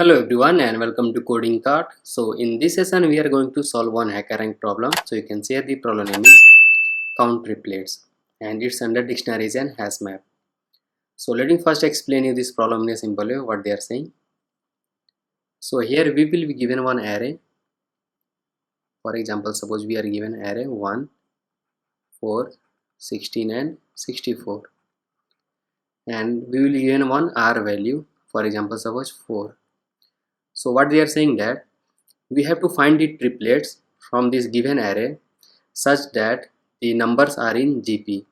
Hello everyone and welcome to Coding Cart. So in this session we are going to solve one HackerRank problem. So you can see the problem name is count triplets and it's under dictionaries and hash map. So let me first explain you this problem in a simple way what they are saying. So here we will be given one array. For example, suppose we are given array 1, 4, 16 and 64 and we will be given one R value, for example suppose 4. So what they are saying that we have to find the triplets from this given array such that the numbers are in GP.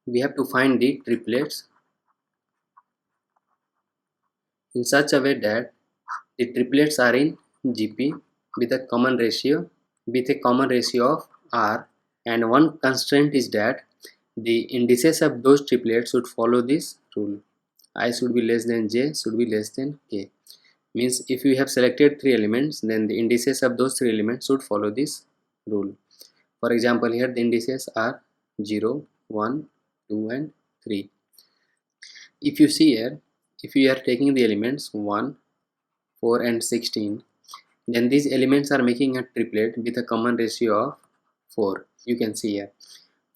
We have to find the triplets in such a way that the triplets are in GP with a common ratio of R, and one constraint is that the indices of those triplets should follow this rule. I should be less than J should be less than K. Means if you have selected 3 elements, then the indices of those 3 elements should follow this rule. For example, here the indices are 0, 1, 2 and 3. If you see here, if you are taking the elements 1, 4 and 16, then these elements are making a triplet with a common ratio of 4. You can see here.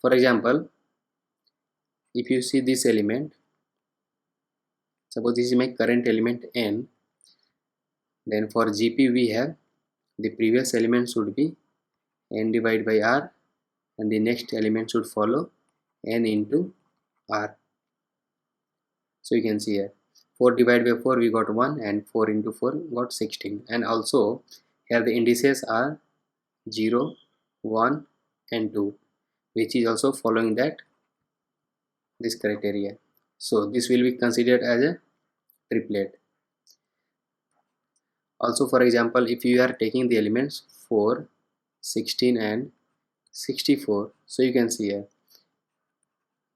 For example, if you see this element, suppose this is my current element n, then for GP we have the previous element should be n divided by r and the next element should follow n into r. So you can see here 4 divided by 4 we got 1 and 4 into 4 got 16, and also here the indices are 0, 1 and 2, which is also following that this criteria. So this will be considered as a triplet. Also, for example, if you are taking the elements 4, 16 and 64, so you can see here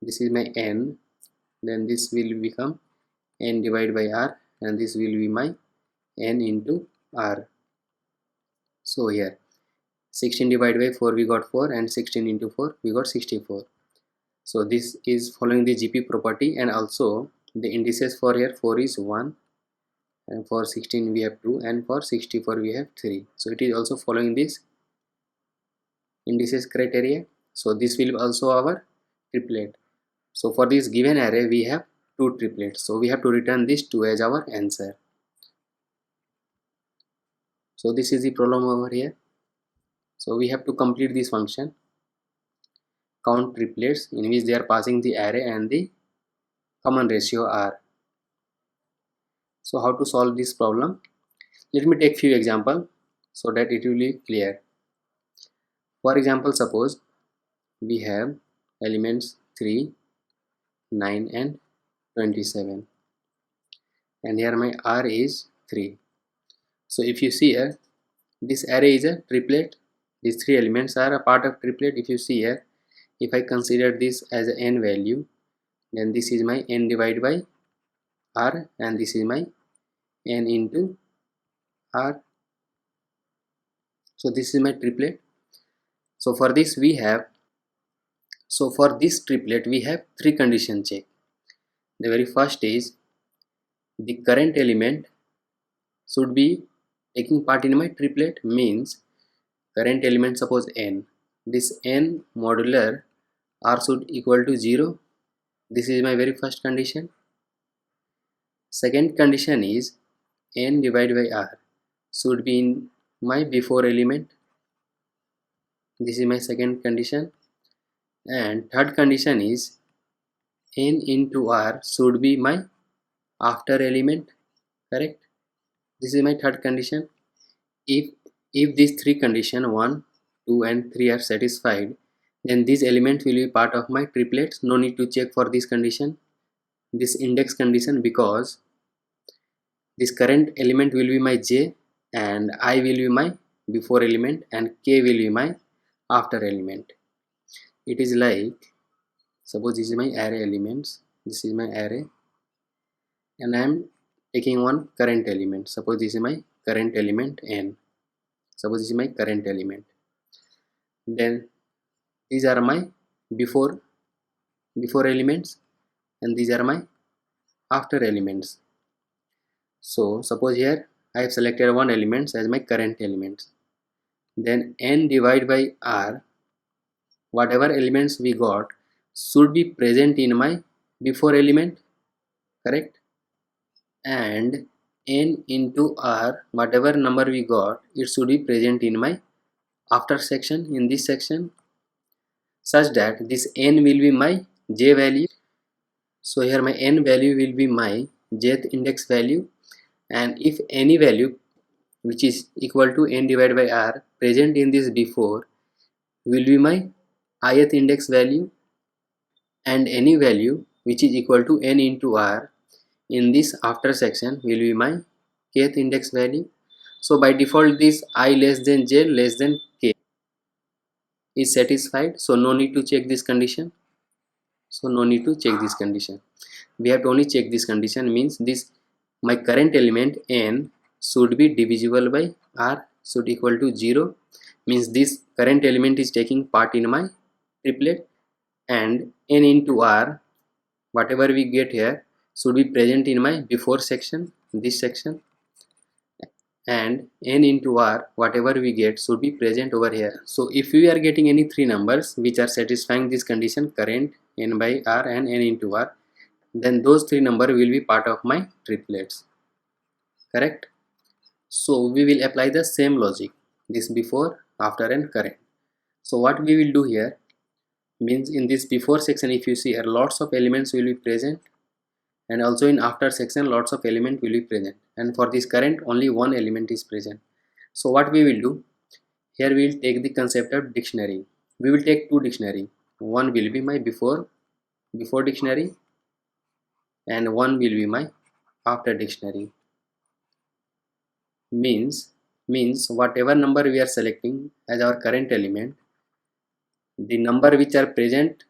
this is my n, then this will become n divided by r and this will be my n into r. So here 16 divided by 4 we got 4 and 16 into 4 we got 64. So this is following the GP property, and also the indices for here 4 is 1 and for 16 we have 2 and for 64 we have 3. So it is also following this indices criteria. So this will also our triplet. So for this given array we have 2 triplets, so we have to return this 2 as our answer. So this is the problem over here. So we have to complete this function count triplets in which they are passing the array and the common ratio r. So how to solve this problem? Let me take few examples so that it will be clear. For example, suppose we have elements 3, 9 and 27 and here my r is 3. So if you see here, this array is a triplet. These 3 elements are a part of triplet. If you see here, if I consider this as an n value, then this is my n divided by r and this is my n into r. So this is my triplet. So for this triplet we have 3 condition check. The very first is the current element should be taking part in my triplet, means current element suppose n, this n modular r should equal to 0. This is my very first condition. Second condition is n divided by r should be in my before element. This is my second condition. And third condition is n into r should be my after element, correct? This is my third condition. If these 3 conditions 1, 2 and 3 are satisfied, then this element will be part of my triplets. No need to check for this condition, this index condition, because this current element will be my j and I will be my before element and k will be my after element. It is like, suppose this is my array elements, this is my array and I am taking one current element. Suppose this is my current element n. Suppose this is my current element. Then these are my before elements and these are my after elements. So suppose here I have selected one element as my current element. Then n divided by r, whatever elements we got should be present in my before element, correct? And n into r, whatever number we got, it should be present in my after section, in this section, such that this n will be my j value. So here my n value will be my jth index value, and if any value which is equal to n divided by r present in this before will be my ith index value, and any value which is equal to n into r in this after section will be my kth index value. So by default this I less than j less than k is satisfied, so no need to check this condition. We have to only check this condition, means this my current element n should be divisible by r should equal to 0, means this current element is taking part in my triplet, and n into r, whatever we get here, should be present in my before section, this section, and n into r, whatever we get, should be present over here. So if we are getting any three numbers which are satisfying this condition, current, n by r and n into r, then those three number will be part of my triplets, correct? So we will apply the same logic, this before, after and current. So what we will do here, means in this before section, if you see here, lots of elements will be present, and also in after section lots of element will be present, and for this current only one element is present. So what we will do here, we will take the concept of dictionary. We will take two dictionary, one will be my before dictionary, and one will be my after dictionary. Means whatever number we are selecting as our current element, the number which are present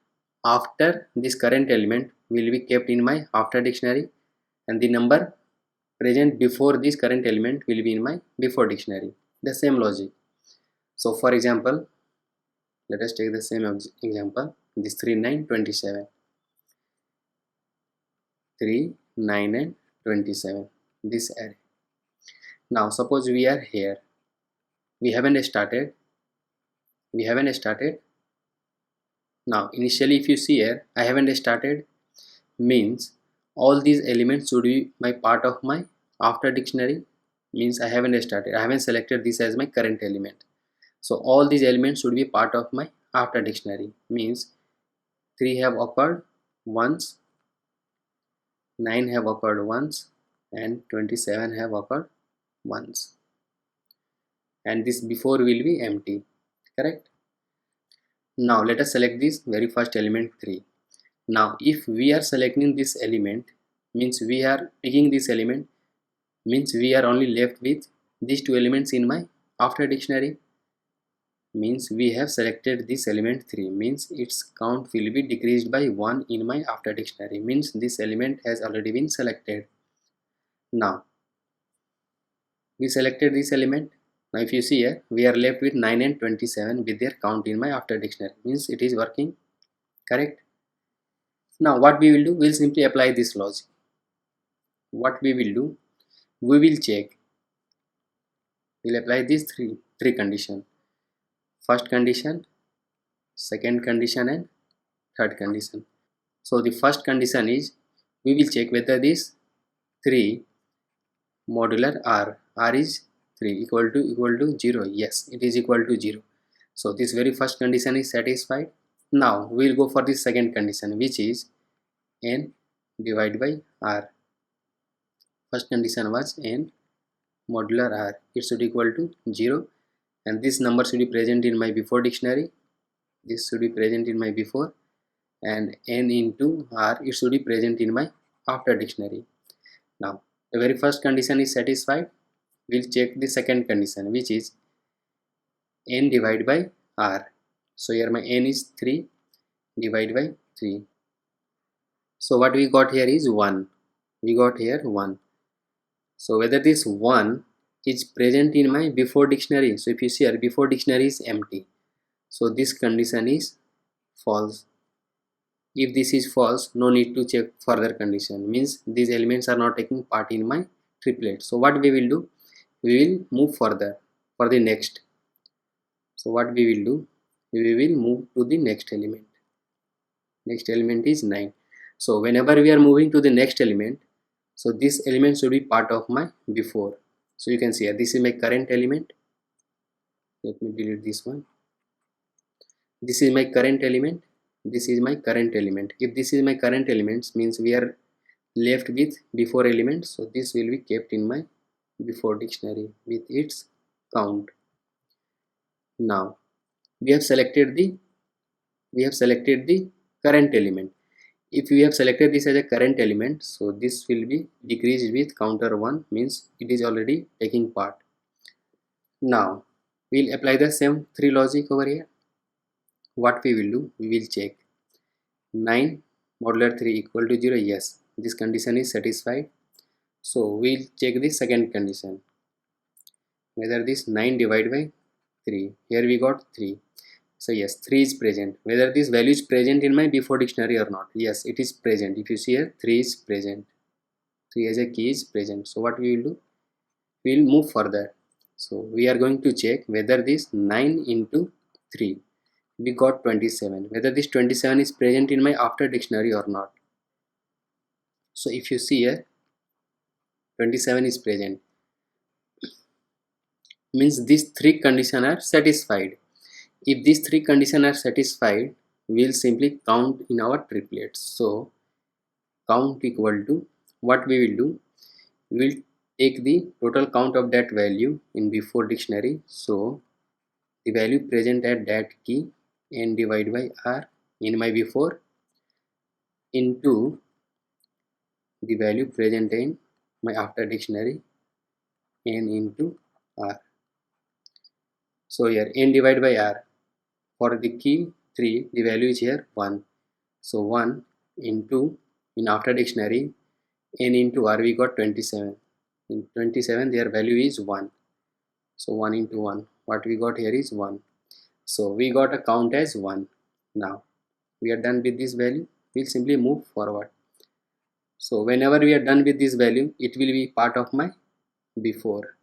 after this current element will be kept in my after dictionary, and the number present before this current element will be in my before dictionary. The same logic. So for example, let us take the same example, this 3, 9, 27, 3, 9 and 27, this array. Now suppose we are here, we haven't started. Now initially if you see here, I haven't started, means all these elements should be my part of my after dictionary, means I haven't started, I haven't selected this as my current element. So all these elements should be part of my after dictionary, means 3 have occurred once, 9 have occurred once, and 27 have occurred once, and this before will be empty, correct? Now let us select this very first element 3. Now if we are selecting this element, means we are picking this element, means we are only left with these two elements in my after dictionary, means we have selected this element 3, means its count will be decreased by 1 in my after dictionary, means this element has already been selected. Now we selected this element. Now if you see here, we are left with 9 and 27 with their count in my after dictionary, means it is working, correct? Now what we will do, we will simply apply this logic. What we will do, we will check, we will apply these three condition, first condition, second condition and third condition. So the first condition is, we will check whether this 3 modular r is 3 equal to 0. Yes, it is equal to 0. So this very first condition is satisfied. Now we will go for the second condition, which is n divided by r. First condition was n modular r, it should equal to 0, and this number should be present in my before dictionary, this should be present in my before, and n into r, it should be present in my after dictionary. Now the very first condition is satisfied. We'll check the second condition, which is n divided by r. So here my n is 3 divided by 3. So what we got here is 1. We got here 1. So whether this 1 is present in my before dictionary. So if you see here, before dictionary is empty, so this condition is false. If this is false, no need to check further condition, means these elements are not taking part in my triplet. So what we will do, we will move further for the next. So what we will do, we will move to the next element. Next element is 9. So whenever we are moving to the next element, so this element should be part of my before. So you can see here, this is my current element. Let me delete this one. This is my current element. This is my current element. If this is my current elements, means we are left with before element. So this will be kept in my before dictionary with its count. Now we have selected the current element. If we have selected this as a current element, so this will be decreased with counter 1, means it is already taking part. Now we'll apply the same 3 logic over here. What we will do, we will check 9 modular 3 equal to 0. Yes, this condition is satisfied. So we'll check the second condition, whether this 9 divided by 3, here we got 3. So yes, 3 is present. Whether this value is present in my before dictionary or not, yes, it is present. If you see here, 3 is present. 3 as a key is present. So what we will do, we will move further. So we are going to check whether this 9 into 3, we got 27, whether this 27 is present in my after dictionary or not. So if you see here, 27 is present, means these 3 conditions are satisfied. If these 3 conditions are satisfied, we will simply count in our triplets. So count equal to, what we will do, we will take the total count of that value in before dictionary. So the value present at that key, n divided by r in my before, into the value present in my after dictionary, n into r. So here n divided by r, for the key 3, the value is here 1. So 1 into, in after dictionary, n into r, we got 27. In 27 their value is 1. So 1 into 1, what we got here is 1. So we got a count as 1. Now we are done with this value, we'll simply move forward. So whenever we are done with this value, it will be part of my before.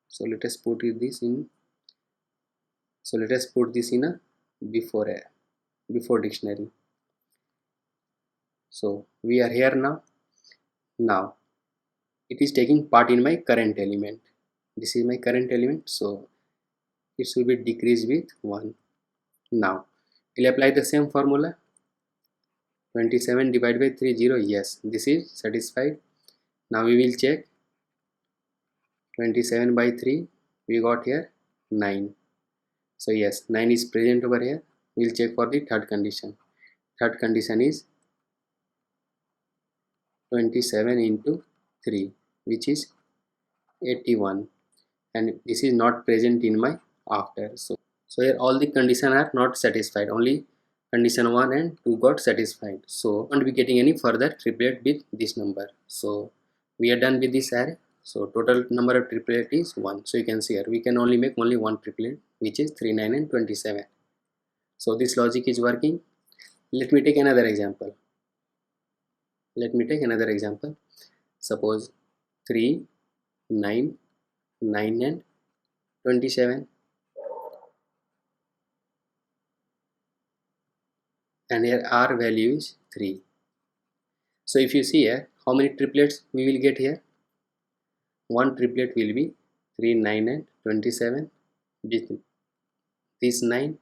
So let us put this in, a before dictionary. So we are here now. Now it is taking part in my current element. This is my current element, so it should be decreased with 1. Now we'll apply the same formula. 27 divided by 3, 0. Yes, this is satisfied. Now we will check 27 by 3, we got here 9. So yes, 9 is present over here. We'll check for the third condition. Third condition is 27 into 3, which is 81, and this is not present in my after. So here all the conditions are not satisfied, only condition 1 and 2 got satisfied. So won't be getting any further triplet with this number. So we are done with this array. So total number of triplet is 1. So you can see here we can only make only one triplet, which is 3, 9 and 27. So this logic is working. Let me take another example. Suppose 3, 9, 9 and 27, and here r value is 3. So if you see here, how many triplets we will get here? One triplet will be 3, 9 and 27 with this 9,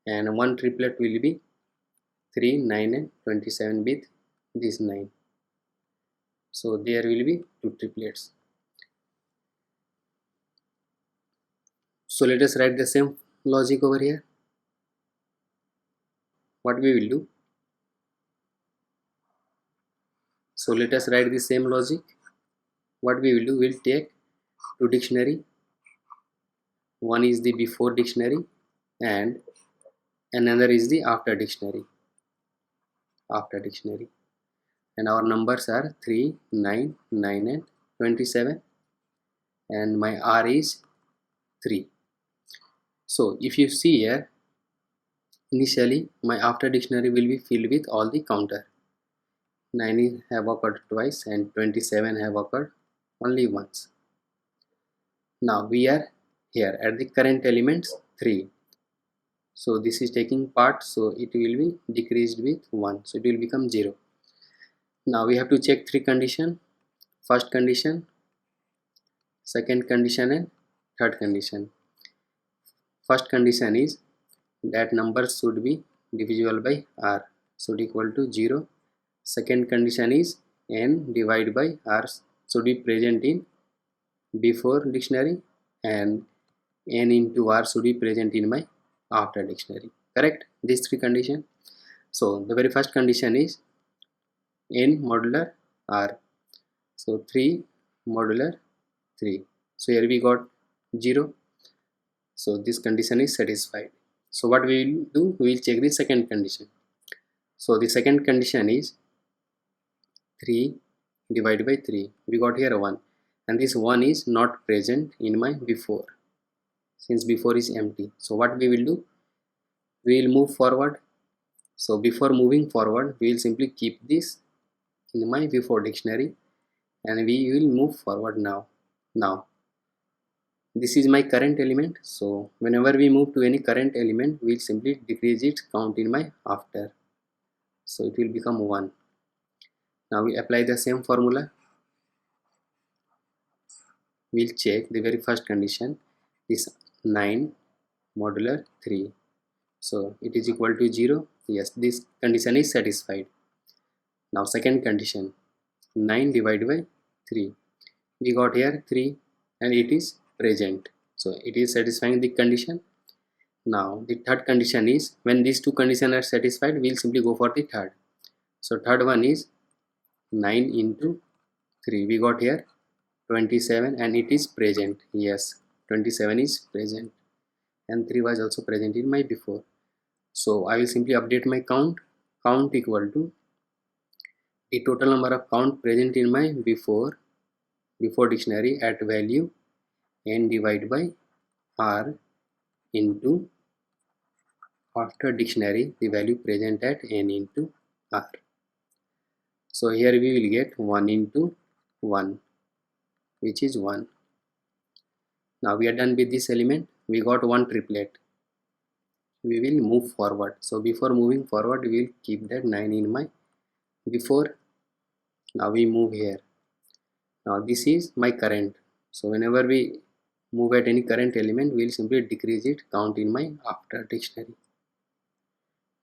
and one triplet will be 3, 9 and 27 with this 9. So there will be 2 triplets. So let us write the same logic over here. What we will do, so let us write the same logic. What we will do, we'll take 2 dictionary. One is the before dictionary and another is the after dictionary. And our numbers are 3, 9, 9 and 27, and my r is 3. So if you see here, Initially, my after dictionary will be filled with all the counter. 9 have occurred twice and 27 have occurred only once. Now we are here at the current elements 3. So this is taking part, so it will be decreased with 1. So it will become 0. Now we have to check 3 condition. First condition, second condition and third condition. First condition is that numbers should be divisible by r, should equal to 0. Second condition is n divided by r should be present in before dictionary and n into r should be present in my after dictionary. Correct? These 3 conditions. So the very first condition is n modular r. So 3 modular 3. So here we got 0. So this condition is satisfied. So what we will do, we will check the second condition. So the second condition is 3 divided by 3. We got here 1, and this 1 is not present in my before, since before is empty. So what we will do, we will move forward. So before moving forward, we will simply keep this in my before dictionary and we will move forward now. This is my current element, so whenever we move to any current element, we will simply decrease its count in my after, so it will become 1. Now we apply the same formula. We'll check the very first condition, this 9 modular 3, so it is equal to 0. Yes, this condition is satisfied. Now second condition, 9 divided by 3. We got here 3 and it is present, so it is satisfying the condition. Now the third condition is, when these two conditions are satisfied, we will simply go for the third. So third one is 9 into 3. We got here 27 and it is present. Yes, 27 is present and 3 was also present in my before. So I will simply update my count equal to the total number of count present in my before dictionary at value n divided by r into after dictionary the value present at n into r. So here we will get 1 into 1, which is 1. Now we are done with this element. We got one triplet. We will move forward. So before moving forward, we will keep that 9 in my before. Now we move here. Now this is my current. So whenever we move at any current element, we will simply decrease it count in my after dictionary.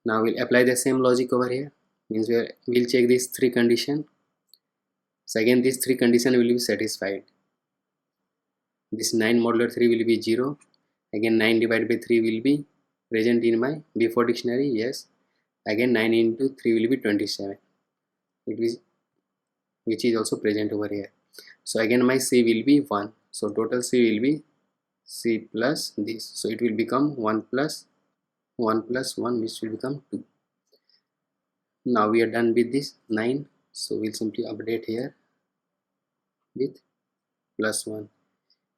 Now we'll apply the same logic over here. Means we'll check these 3 conditions. So again these 3 conditions will be satisfied. This 9 modular 3 will be 0. Again 9 divided by 3 will be present in my before dictionary. Yes. Again 9 into 3 will be 27. Which is also present over here. So again my C will be 1. So total C will be C plus this. So it will become 1 plus 1 plus 1, which will become 2. Now we are done with this 9. So we'll simply update here with plus 1.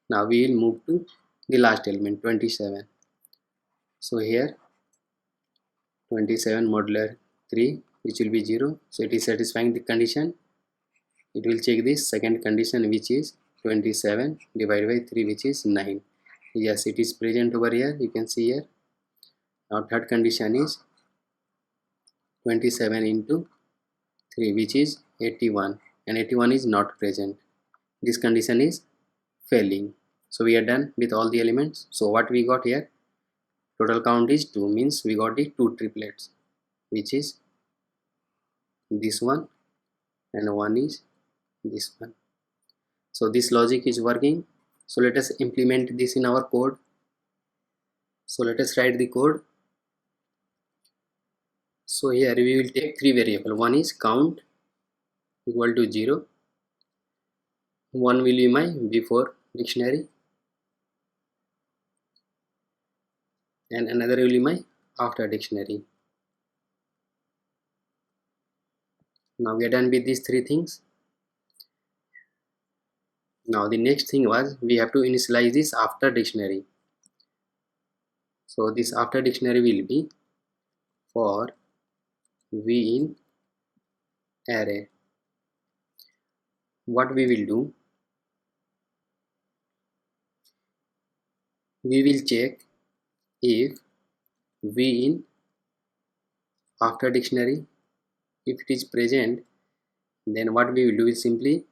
Now we will move to the last element 27. So here 27 modular 3, which will be 0. So it is satisfying the condition. It will check this second condition, which is 27 divided by 3, which is 9. Yes, it is present over here, you can see here. Now third condition is 27 into 3, which is 81, and 81 is not present. This condition is failing. So we are done with all the elements. So what we got here, total count is 2, means we got the 2 triplets, which is this one and one is this one. So this logic is working. So let us implement this in our code. So let us write the code. So here we will take 3 variables. One is count equal to 0. One will be my before dictionary and another will be my after dictionary. Now we are done with these 3 things. Now the next thing was we have to initialize this after dictionary. So this after dictionary will be for v in array. What we will do, we will check if v in after dictionary, if it is present, then what we will do is simply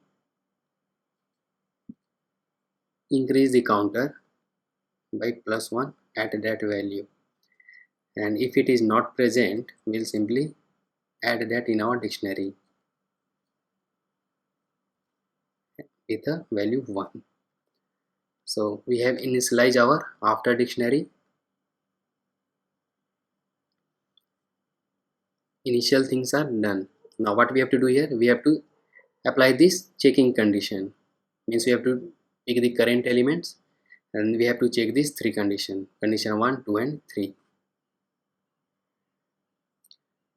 increase the counter by +1 at that value, and if it is not present, we will simply add that in our dictionary with a value 1. So we have initialized our after dictionary. Initial things are done. Now what we have to do here, we have to apply this checking condition, means we have to pick the current elements and we have to check these three conditions, condition 1, 2 and 3.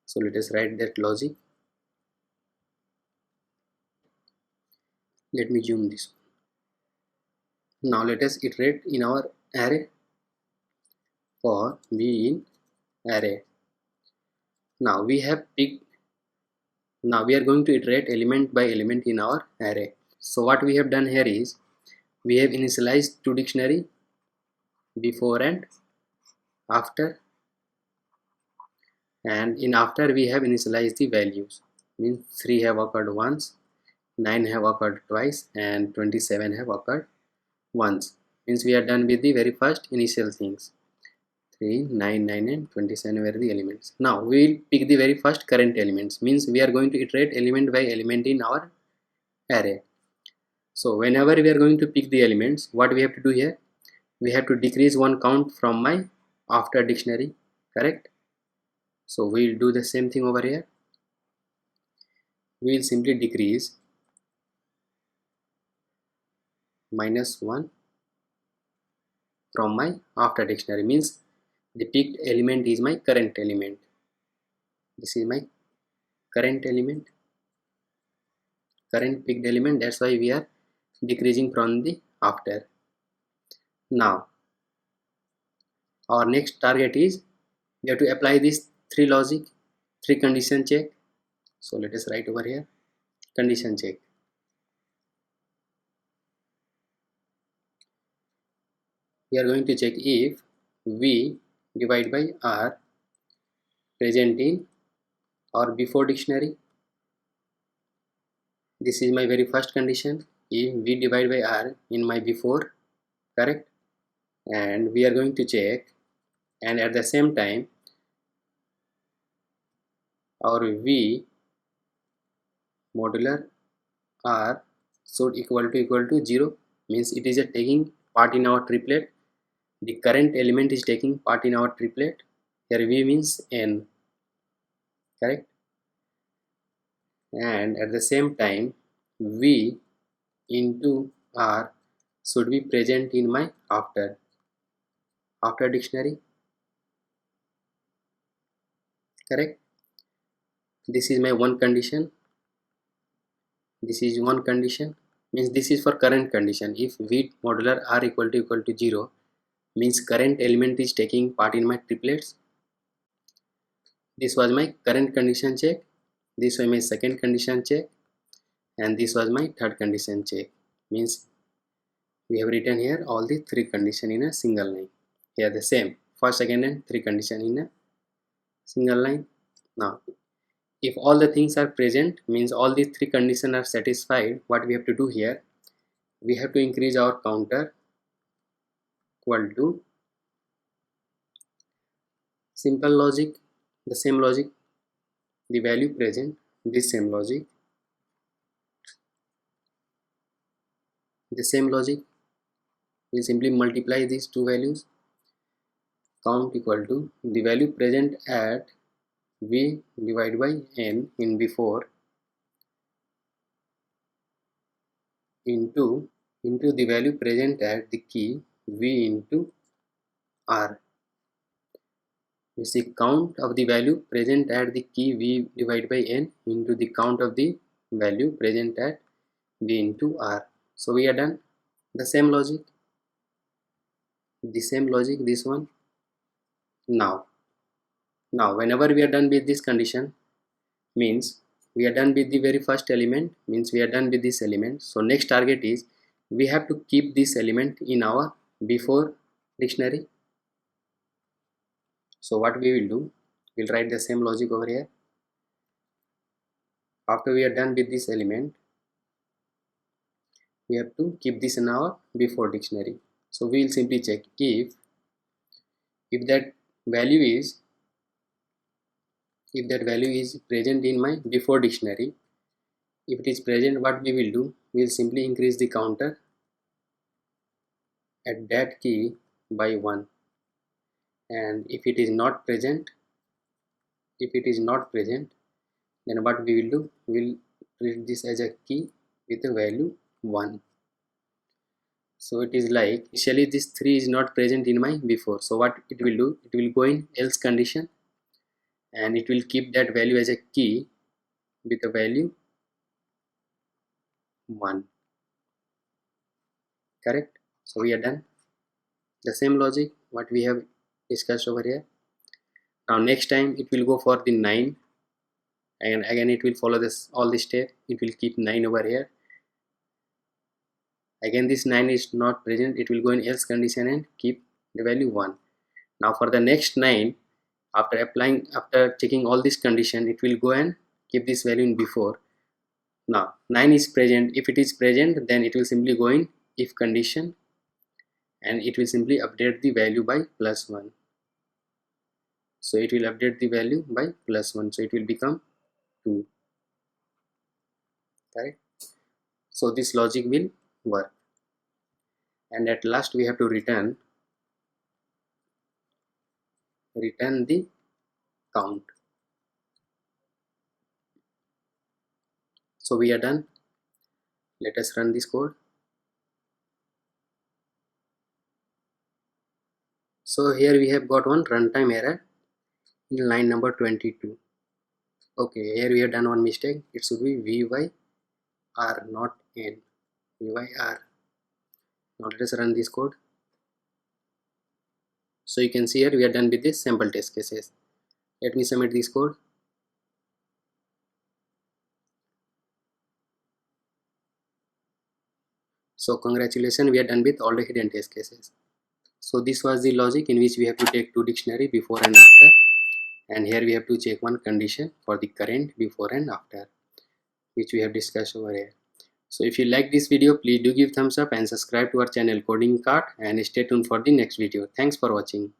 So let us write that logic. Let me zoom this. Now let us iterate in our array for v in array. Now we have picked, now we are going to iterate element by element in our array. So what we have done here is, we have initialized two dictionary, before and after, and in after we have initialized the values, means 3 have occurred once, 9 have occurred twice and 27 have occurred once, means we are done with the very first initial things. 3, 9, 9 and 27 were the elements. Now we will pick the very first current elements, means we are going to iterate element by element in our array. So whenever we are going to pick the elements, what we have to do here, we have to decrease one count from my after dictionary, correct? So we will do the same thing over here. We will simply decrease -1 from my after dictionary, means the picked element is my current element. This is my current element, current picked element, that's why we are decreasing from the after. Now our next target is, we have to apply this three logic, three condition check. So let us write over here condition check. We are going to check if v divided by r present in or before dictionary. This is my very first condition, if v divided by r in my before, correct? And we are going to check, and at the same time our v modular r should equal to 0, means it is a taking part in our triplet. The current element is taking part in our triplet. Here v means n, correct? And at the same time v into r should be present in my after dictionary, correct? This is my one condition, this is one condition, means this is for current condition. If v modular r equal to 0, means current element is taking part in my triplets. This was my current condition check, this was my second condition check, and this was my third condition check, means we have written here all the three condition in a single line. Here the same, first, second and three condition in a single line. Now if all the things are present, means all the three conditions are satisfied, what we have to do here, we have to increase our counter equal to simple logic, the same logic, the value present, this same logic, the same logic, we simply multiply these two values, count equal to the value present at v divided by n in before into the value present at the key v into r. You see, count of the value present at the key v divided by n into the count of the value present at v into r. So we are done. The same logic, this one. Now Now whenever we are done with this condition, means we are done with the very first element, means we are done with this element. So next target is we have to keep this element in our before dictionary. So what we will do, we'll write the same logic over here. After we are done with this element, we have to keep this in our before dictionary. So we will simply check if that value is present in my before dictionary. If it is present, what we will do, we will simply increase the counter at that key by 1. And if it is not present, then what we will do, we will treat this as a key with the value 1. So it is like initially this 3 is not present in my before. So what it will do, it will go in else condition and it will keep that value as a key with the value 1. Correct? So we are done. The same logic what we have discussed over here. Now next time it will go for the 9, and again it will follow this all the step. It will keep 9 over here. Again this 9 is not present, it will go in else condition and keep the value 1. Now for the next 9, after checking all this condition, it will go and keep this value in before. Now 9 is present. If it is present, then it will simply go in if condition and it will simply update the value by +1. So it will update the value by +1, so it will become 2. Right? So this logic will work, and at last we have to return the count. So we are done. Let us run this code. So here we have got one runtime error in line number 22. Okay, here we have done one mistake. It should be VYR, not N. VYR. Now let us run this code. So you can see here we are done with this sample test cases. Let me submit this code. So congratulations, we are done with all the hidden test cases. So this was the logic in which we have to take two dictionary before and after, and here we have to check one condition for the current before and after, which we have discussed over here. So if you like this video, please do give thumbs up and subscribe to our channel Coding Kart, and stay tuned for the next video. Thanks for watching.